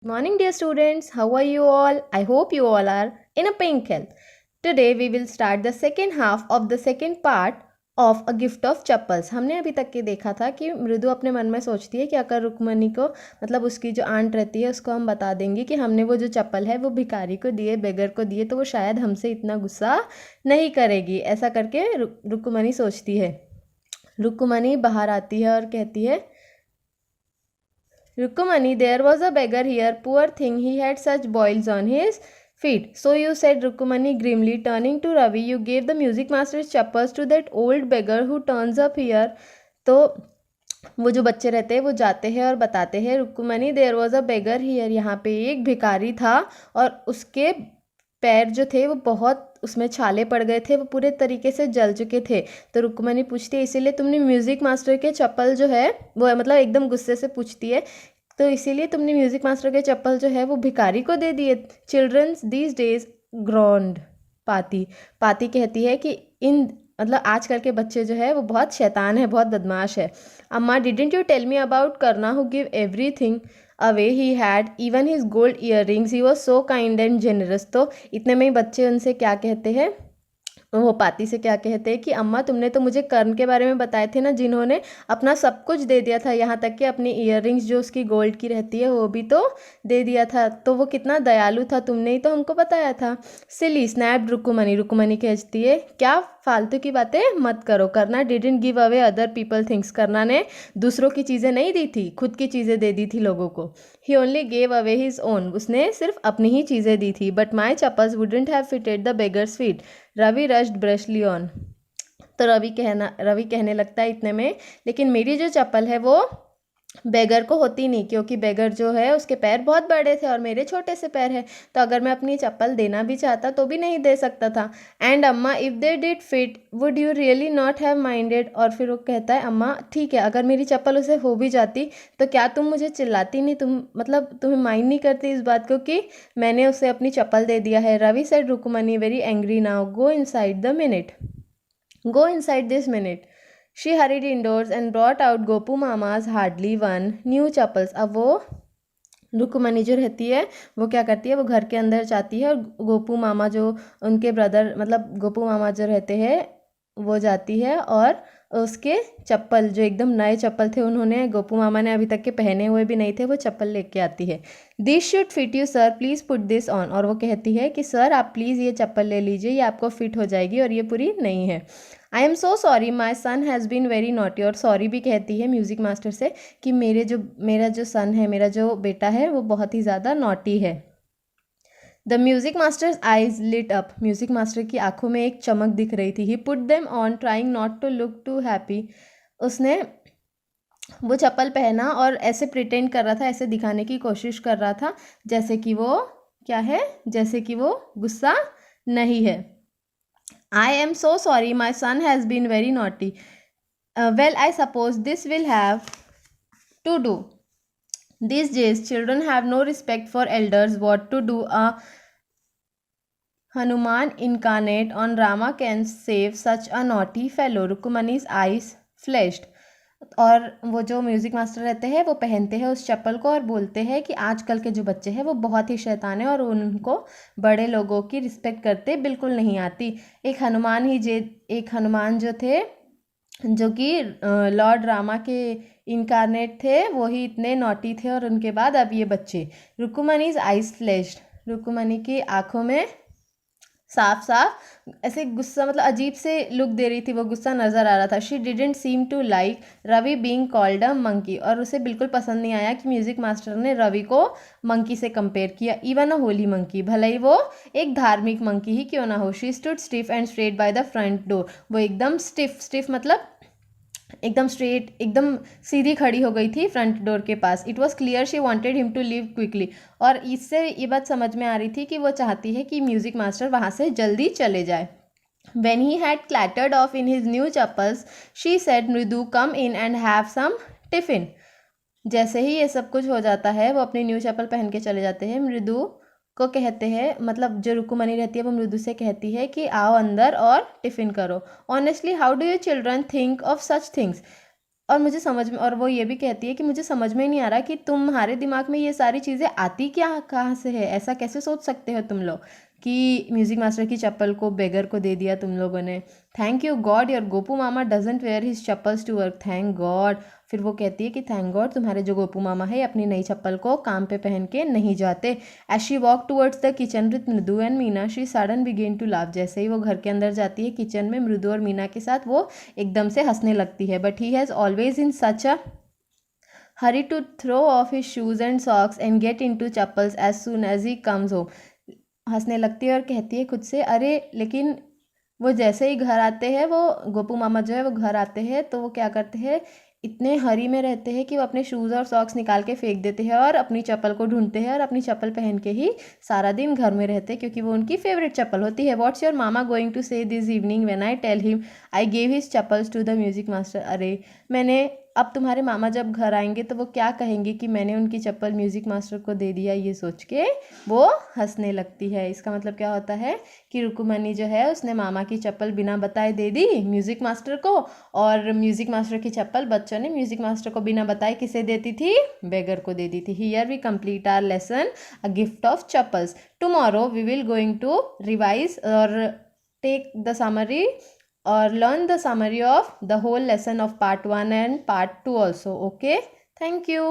Morning, dear students. How are you all? I hope you all are in a pink health. Today we will start the second half of the second part of A Gift of Chappals. हमने अभी तक के देखा था कि मृदु अपने मन में सोचती है कि अगर रुक्मणी को मतलब उसकी जो आंट रहती है उसको हम बता देंगे कि हमने वो जो चप्पल है वो भिखारी को दिए, बेगर को दिए, तो वो शायद हमसे इतना गुस्सा नहीं करेगी। ऐसा करके रुक्मणी सोचती है। रुक्मणी बाहर आती है और कहती है, Rukumani, there was a beggar here, poor thing, he had such boils on his feet. So you said, Rukumani grimly, turning to Ravi, you gave the music master's chappals to that old beggar who turns up here. तो वो जो बच्चे रहते हैं वो जाते हैं और बताते हैं, Rukmini there was a beggar here, यहाँ पे एक भिखारी था और उसके पैर जो थे वो बहुत उसमें छाले पड़ गए थे, वो पूरे तरीके से जल चुके थे। तो रुक्मणी पूछती है, इसीलिए तुमने म्यूज़िक मास्टर के चप्पल जो है वो मतलब एकदम गुस्से से पूछती है, तो इसीलिए तुमने म्यूज़िक मास्टर के चप्पल जो है वो भिखारी को दे दिए। चिल्ड्रंस दीज डेज ग्रॉन्ड पाती पाती कहती है कि इन मतलब आजकल के बच्चे जो है वो बहुत शैतान है, बहुत बदमाश है। अम्मा, didn't you tell me about Karna who give everything away, he had even his gold earrings, he was so kind and generous. तो इतने में ही बच्चे उनसे क्या कहते हैं, वो पाती से क्या कहते हैं कि अम्मा तुमने तो मुझे कर्ण के बारे में बताए थे ना, जिन्होंने अपना सब कुछ दे दिया था, यहाँ तक कि अपनी ईयर रिंग्स जो उसकी गोल्ड की रहती है वो भी तो दे दिया था, तो वो कितना दयालु था, तुमने ही तो हमको बताया था। सिली स्नैप्ड रुकुमनी, रुकुमनी कहती है, क्या फालतू की बातें मत करो, करना didn't give away other people things, करना ने दूसरों की चीज़ें नहीं दी थी, खुद की चीज़ें दे दी थी लोगों को। He only gave away his own, उसने सिर्फ अपनी ही चीज़ें दी थी। But my chappals wouldn't have fitted the beggar's feet, Ravi rushed brashly on. तो रवि कहने लगता है इतने में, लेकिन मेरी जो चप्पल है वो बेगर को होती नहीं, क्योंकि बेगर जो है उसके पैर बहुत बड़े थे और मेरे छोटे से पैर है, तो अगर मैं अपनी चप्पल देना भी चाहता तो भी नहीं दे सकता था। एंड अम्मा, if they did fit would you really not have minded, और फिर वो कहता है, अम्मा ठीक है, अगर मेरी चप्पल उसे हो भी जाती तो क्या तुम मुझे चिल्लाती नहीं, तुम मतलब तुम्हें माइंड नहीं करती इस बात को कि मैंने उसे अपनी चप्पल दे दिया है। Ravi said Rukmini very angry now, go inside the minute, go inside this minute. She hurried indoors and brought out Gopu मामा's hardly won new chappals. अब वो रुक्मणी जो रहती है वो क्या करती है, वो घर के अंदर जाती है और गोपू मामा जो उनके ब्रदर मतलब गोपू मामा जो रहते हैं वो जाती है और उसके चप्पल जो एकदम नए चप्पल थे, उन्होंने गोपू मामा ने अभी तक के पहने हुए भी नहीं थे, वो चप्पल लेके आती है। This should fit you sir, please put this on, और वो कहती है कि सर आप प्लीज़ ये चप्पल ले लीजिए, ये आपको फिट हो जाएगी और ये पूरी नई है। I am so sorry my son has been very naughty, और सॉरी भी कहती है म्यूज़िक मास्टर से कि मेरा जो सन है, मेरा जो बेटा है वो बहुत ही ज़्यादा नॉटी है। The music master's eyes lit up, music master की आंखों में एक चमक दिख रही थी। He put them on trying not to look too happy, उसने वो चप्पल पहना और ऐसे प्रिटेंड कर रहा था, ऐसे दिखाने की कोशिश कर रहा था जैसे कि वो क्या है, जैसे कि वो गुस्सा नहीं है। I am so sorry my son has been very naughty, well I suppose this will have to do, these days children have no respect for elders, what to do, a Hanuman incarnate on Rama can save such a naughty fellow. रुकुमनी's eyes flashed, और वो जो music master रहते हैं वो पहनते हैं उस चप्पल को और बोलते हैं कि आजकल के जो बच्चे हैं वो बहुत ही शैतान है और उनको बड़े लोगों की रिस्पेक्ट करते बिल्कुल नहीं आती। एक हनुमान जो थे, जो कि लॉर्ड रामा के इनकारनेट थे, वो ही इतने नॉटी थे, और उनके बाद अब ये बच्चे। रुकुमनी's आइज फ्लैश्ड, रुकुमनी की आंखों में साफ साफ ऐसे गुस्सा मतलब अजीब से लुक दे रही थी, वो गुस्सा नज़र आ रहा था। She didn't seem to like Ravi being called a monkey, और उसे बिल्कुल पसंद नहीं आया कि म्यूज़िक मास्टर ने रवि को मंकी से कंपेयर किया, इवन अ होली मंकी, भले ही वो एक धार्मिक मंकी ही क्यों ना हो। She stood stiff and straight by the front door, वो एकदम स्टिफ मतलब एकदम स्ट्रेट, एकदम सीधी खड़ी हो गई थी फ्रंट डोर के पास। It was clear she wanted him to leave quickly, और इससे ये बात समझ में आ रही थी कि वो चाहती है कि म्यूज़िक मास्टर वहाँ से जल्दी चले जाए। When he had clattered off in his new chappals, she said, मृदु come in and have some tiffin. जैसे ही ये सब कुछ हो जाता है वो अपनी न्यू चप्पल पहन के चले जाते हैं। मृदु को कहते हैं, मतलब जो रुकुमनी रहती है वो मृदु से कहती है कि आओ अंदर और टिफ़िन करो। Honestly how do you children think of such things, और मुझे समझ में, और वो ये भी कहती है कि मुझे समझ में नहीं आ रहा कि तुम्हारे दिमाग में ये सारी चीज़ें आती क्या कहाँ से है, ऐसा कैसे सोच सकते हो तुम लोग कि म्यूजिक मास्टर की चप्पल को बेगर को दे दिया तुम लोगों ने। Thank you God your Gopu mama doesn't wear his chappals to work, thank God. फिर वो कहती है कि थैंक गॉड तुम्हारे जो गोपू मामा है अपनी नई चप्पल को काम पे पहन के नहीं जाते। As she walk towards the kitchen with Mridu and Meena she sudden began to laugh, जैसे ही वो घर के अंदर जाती है किचन में मृदु और मीना के साथ वो एकदम से हंसने लगती है। But he has always in such a hurry to throw off his shoes and socks and get into chappals as soon as he comes home। हंसने लगती है और कहती है खुद से, अरे लेकिन वो जैसे ही घर आते हैं, वो गोपू मामा जो है वो घर आते हैं तो वो क्या करते हैं, इतने हरी में रहते हैं कि वो अपने शूज़ और सॉक्स निकाल के फेंक देते हैं और अपनी चप्पल को ढूंढते हैं और अपनी चप्पल पहन के ही सारा दिन घर में रहते हैं क्योंकि वो उनकी फेवरेट चप्पल होती है। What's your mama going to say this evening when I tell him I gave his chappals to the music master. अरे मैंने, अब तुम्हारे मामा जब घर आएंगे तो वो क्या कहेंगे कि मैंने उनकी चप्पल म्यूजिक मास्टर को दे दिया, ये सोच के वो हंसने लगती है। इसका मतलब क्या होता है कि रुकुमनी जो है उसने मामा की चप्पल बिना बताए दे दी म्यूजिक मास्टर को, और म्यूजिक मास्टर की चप्पल बच्चों ने म्यूजिक मास्टर को बिना बताए किसे देती थी, बेगर को दे दी थी। Here we complete our lesson a gift of chappals. Tomorrow we will going to revise और take the summary or learn the summary of the whole lesson of part 1 and part 2 also. Okay, thank you.